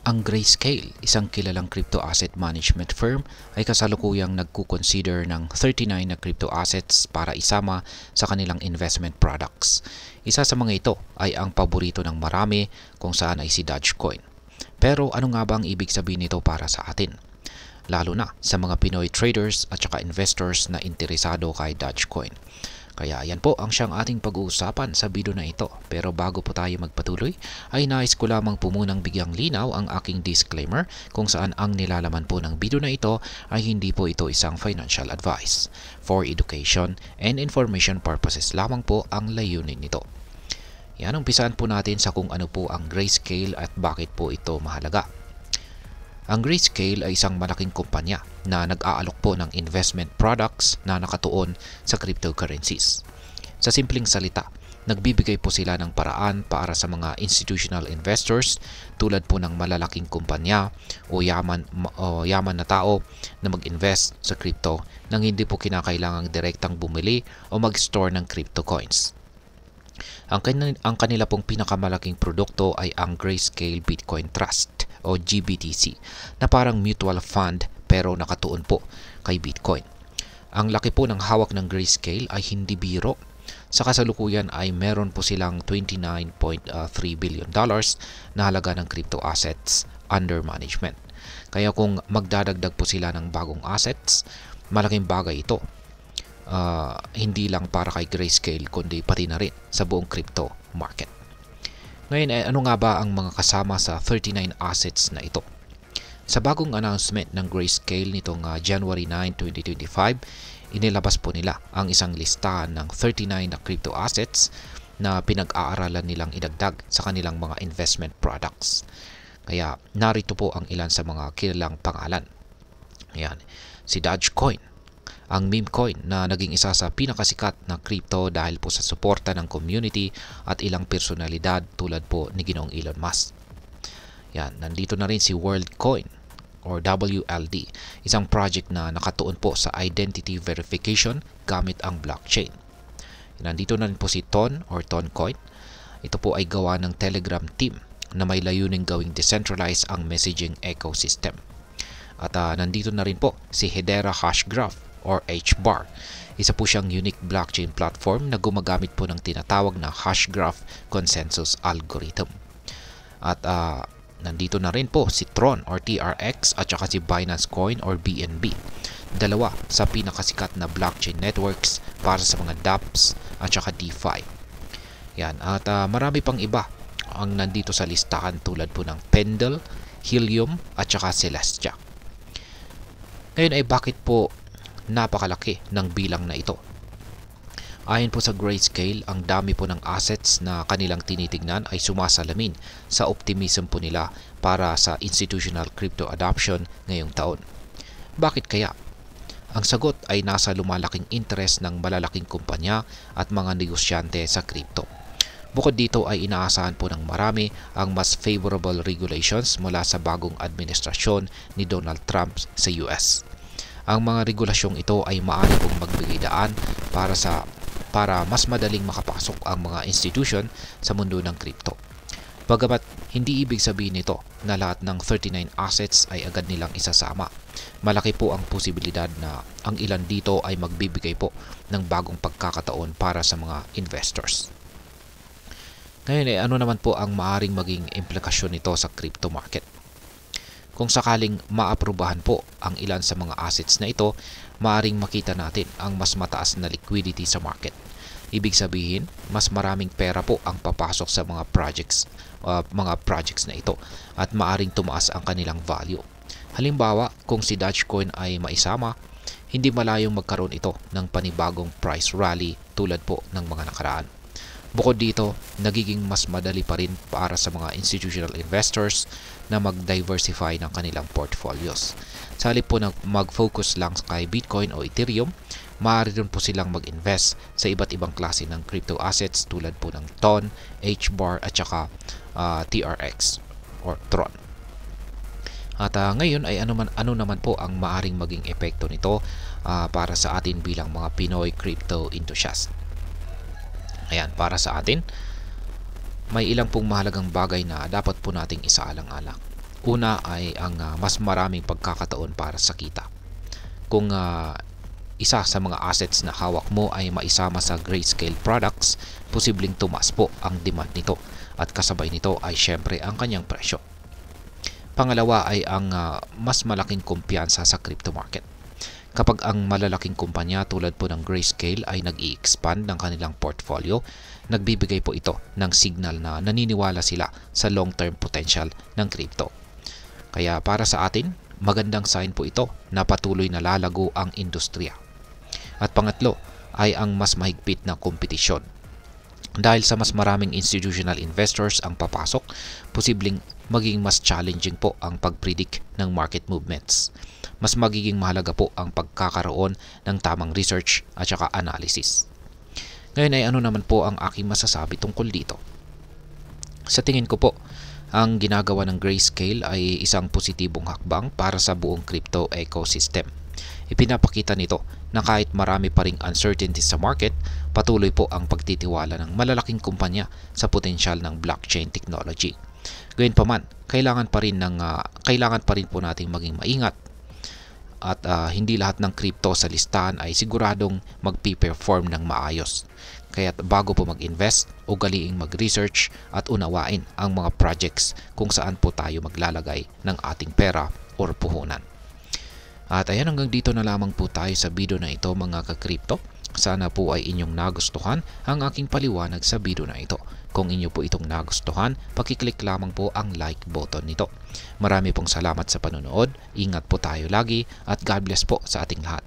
Ang Grayscale, isang kilalang crypto asset management firm, ay kasalukuyang nagkukonsider ng 39 na crypto assets para isama sa kanilang investment products. Isa sa mga ito ay ang paborito ng marami kung saan ay si Dogecoin. Pero ano nga ba ang ibig sabihin nito para sa atin? Lalo na sa mga Pinoy traders at saka investors na interesado kay Dogecoin. Kaya yan po ang siyang ating pag-uusapan sa video na ito. Pero bago po tayo magpatuloy, ay nais ko lamang po munang bigyang linaw ang aking disclaimer kung saan ang nilalaman po ng video na ito ay hindi po ito isang financial advice. For education and information purposes lamang po ang layunin nito. Yan, umpisaan po natin sa kung ano po ang Grayscale at bakit po ito mahalaga. Ang Grayscale ay isang malaking kumpanya na nag-aalok po ng investment products na nakatuon sa cryptocurrencies. Sa simpleng salita, nagbibigay po sila ng paraan para sa mga institutional investors tulad po ng malalaking kumpanya o yaman na tao na mag-invest sa crypto nang hindi po kinakailangang direktang bumili o mag-store ng crypto coins. Ang kanila pong pinakamalaking produkto ay ang Grayscale Bitcoin Trust o GBTC na parang mutual fund pero nakatuon po kay Bitcoin. Ang laki po ng hawak ng Grayscale ay hindi biro. Sa kasalukuyan ay meron po silang $29.3 billion na halaga ng crypto assets under management. Kaya kung magdadagdag po sila ng bagong assets, malaking bagay ito. Hindi lang para kay Grayscale kundi pati na rin sa buong crypto market. Ngayon ay ano nga ba ang mga kasama sa 39 assets na ito? Sa bagong announcement ng Grayscale nitong January 9, 2025, inilabas po nila ang isang listahan ng 39 na crypto assets na pinag-aaralan nilang idagdag sa kanilang mga investment products. Kaya narito po ang ilan sa mga kilalang pangalan. Ayan, si Dogecoin, ang meme coin na naging isa sa pinakasikat na crypto dahil po sa suporta ng community at ilang personalidad tulad po ni Ginoong Elon Musk. Yan, nandito na rin si Worldcoin or WLD, isang project na nakatuon po sa identity verification gamit ang blockchain. Nandito na rin po si Ton or Toncoin. Ito po ay gawa ng Telegram team na may layuning gawing decentralized ang messaging ecosystem. At nandito na rin po si Hedera Hashgraph or HBAR. Isa po siyang unique blockchain platform na gumagamit po ng tinatawag na Hashgraph Consensus Algorithm. At nandito na rin po si Tron or TRX at saka si Binance Coin or BNB. Dalawa sa pinakasikat na blockchain networks para sa mga dApps at saka DeFi. Yan, at marami pang iba ang nandito sa listahan tulad po ng Pendle, Helium at saka Celestia. Ngayon ay bakit po napakalaki ng bilang na ito? Ayon po sa Grayscale, ang dami po ng assets na kanilang tinitignan ay sumasalamin sa optimism po nila para sa institutional crypto adoption ngayong taon. Bakit kaya? Ang sagot ay nasa lumalaking interest ng malalaking kumpanya at mga negosyante sa crypto. Bukod dito ay inaasahan po ng marami ang mas favorable regulations mula sa bagong administrasyon ni Donald Trump sa US. Ang mga regulasyong ito ay maaari pong magbigay daan para mas madaling makapasok ang mga institution sa mundo ng crypto. Bagamat hindi ibig sabihin nito na lahat ng 39 assets ay agad nilang isasama. Malaki po ang posibilidad na ang ilan dito ay magbibigay po ng bagong pagkakataon para sa mga investors. Ngayon ay ano naman po ang maaaring maging implikasyon nito sa crypto market? Kung sakaling maaprubahan po ang ilan sa mga assets na ito, maaaring makita natin ang mas mataas na liquidity sa market. Ibig sabihin, mas maraming pera po ang papasok sa mga projects na ito at maaaring tumaas ang kanilang value. Halimbawa, kung si Dogecoin ay maisama, hindi malayong magkaroon ito ng panibagong price rally tulad po ng mga nakaraan. Bukod dito, nagiging mas madali pa rin para sa mga institutional investors na mag-diversify ng kanilang portfolios. Sa halip po na mag-focus lang kay Bitcoin o Ethereum, maaari rin po silang mag-invest sa iba't ibang klase ng crypto assets tulad po ng TON, HBAR at saka TRX or Tron. At ngayon ay ano naman po ang maaring maging epekto nito para sa atin bilang mga Pinoy crypto enthusiasts. Ayan, para sa atin, may ilang pong mahalagang bagay na dapat po nating isaalang-alang. Una ay ang mas maraming pagkakataon para sa kita. Kung isa sa mga assets na hawak mo ay maisama sa grayscale products, posibleng tumaas po ang demand nito at kasabay nito ay syempre ang kanyang presyo. Pangalawa ay ang mas malaking kumpiyansa sa crypto market. Kapag ang malalaking kumpanya tulad po ng Grayscale ay nag-i-expand ng kanilang portfolio, nagbibigay po ito ng signal na naniniwala sila sa long-term potential ng crypto. Kaya para sa atin, magandang sign po ito na patuloy na lalago ang industriya. At pangatlo ay ang mas mahigpit na kompetisyon. Dahil sa mas maraming institutional investors ang papasok, posibleng maging mas challenging po ang pag-predict ng market movements. Mas magiging mahalaga po ang pagkakaroon ng tamang research at saka analysis. Ngayon ay ano naman po ang aking masasabi tungkol dito? Sa tingin ko po, ang ginagawa ng Grayscale ay isang positibong hakbang para sa buong crypto ecosystem. Ipinapakita nito na kahit marami pa ring uncertainties sa market, patuloy po ang pagtitiwala ng malalaking kumpanya sa potensyal ng blockchain technology. Gayunpaman, kailangan pa rin po nating maging maingat at hindi lahat ng crypto sa listahan ay siguradong magpi-perform ng maayos. Kaya bago po mag-invest, ugaliing mag-research at unawain ang mga projects kung saan po tayo maglalagay ng ating pera or puhunan. At ayan, hanggang dito na lamang po tayo sa video na ito mga ka-crypto. Sana po ay inyong nagustuhan ang aking paliwanag sa video na ito. Kung inyo po itong nagustuhan, pakiclick lamang po ang like button nito. Marami pong salamat sa panonood, ingat po tayo lagi at God bless po sa ating lahat.